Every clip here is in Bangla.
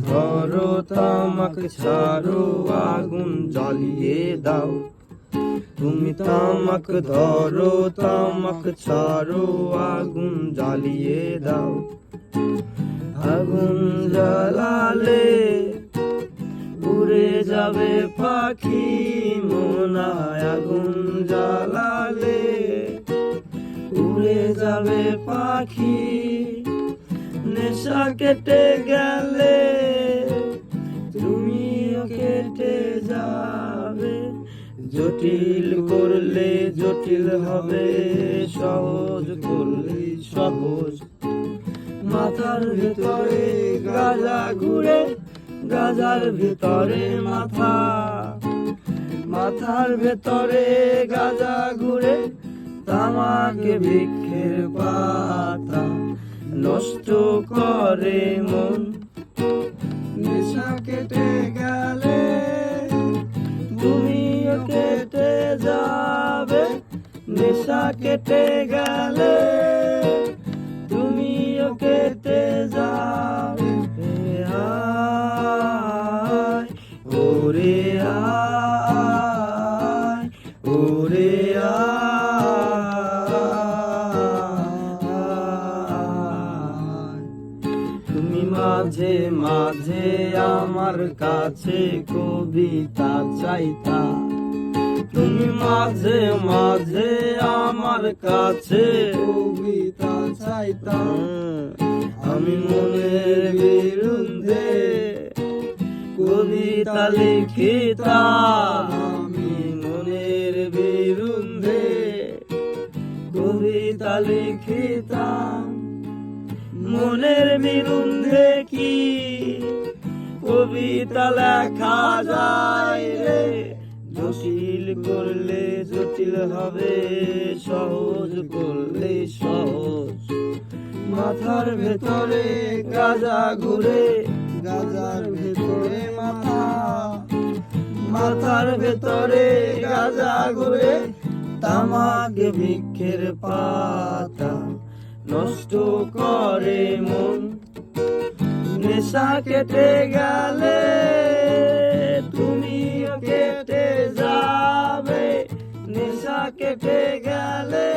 ধরো তামাক ছাড়ো আগুন জ্বালিয়ে দাও। তুমি তামাক ধরো তামাক ছাড়ো আগুন জ্বালিয়ে দাও। আগুন জ্বালালে উড়ে যাবে পাখি মনায়। আগুন জ্বালালে উড়ে যাবে পাখি। নেশা কেটে গেলে তুমিও কেটে যাবে। জটিল করলে জটিল হবে, সহজ করলে সহজ। মাথার ভেতরে গাজা ঘুরে, গাজার ভেতরে মাথা। মাথার ভেতরে গাজা ঘুরে, তামাক বৃক্ষের পাতা নষ্ট করে মন। নেশা কেটে গেলে তুমিও কেটে যাবে। নেশা কেটে গেলে তুমিও কেটে যাবে। আয় ওরে আয়, ওরে আয়। তুমি মাঝে মাঝে আমার কাছে কবিতা চাইতা। তুমি মাঝে মাঝে আমার কাছে কবিতা চাইতা। আমি মনের বিরুদ্ধে কবিতা লিখিতাম। আমি মনের বিরুদ্ধে কবিতা লিখিতাম। মনের বিরুদ্ধে কি কবিতা লেখা যায় রে? জটিল করলে জটিল হবে, সহজ করলে সহজ। মাথার ভেতরে গাজা ঘুরে, গাজার ভেতরে মাথা। মাথার ভেতরে গাজা ঘুরে, তামাক বৃক্ষের পাতা নষ্ট করে মন। নেশা কেটে গেলে তুমিও কেটে যাবে। নেশা কেটে গেলে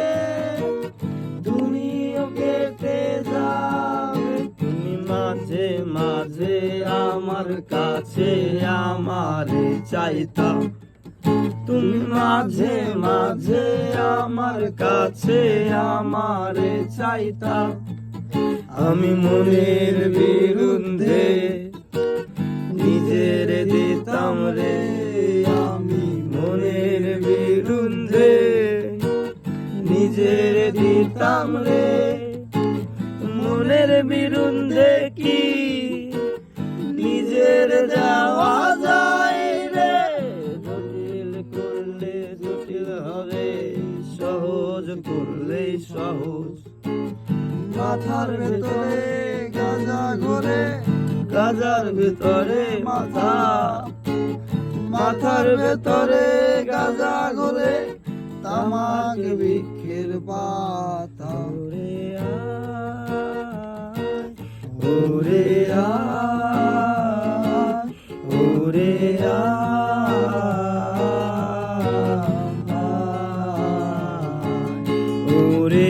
তুমিও কেটে যাবে। তুমি মাঝে মাঝে আমার কাছে আমারে চাইতা। তুমি মাঝে মাঝে আমার কাছে আমারে চাইতা। আমি মনের বিরুদ্ধে নিজের দিতাম রে। আমি মনের বিরুদ্ধে নিজের দিতাম রে। মনের বিরুদ্ধে কি নিজের যাওয়া যায় রে? জটিল করলে জটিল হবে, সহজ করলে সহজ। মাথার ভেতরে গাজা ঘোরে, গাজার ভেতরে মাথা। মাথার ভেতরে গাজা ঘোরে, তামাক বৃক্ষের পাতা। ওরে আয়, ওরে আয়, ওরে আয়, ওরে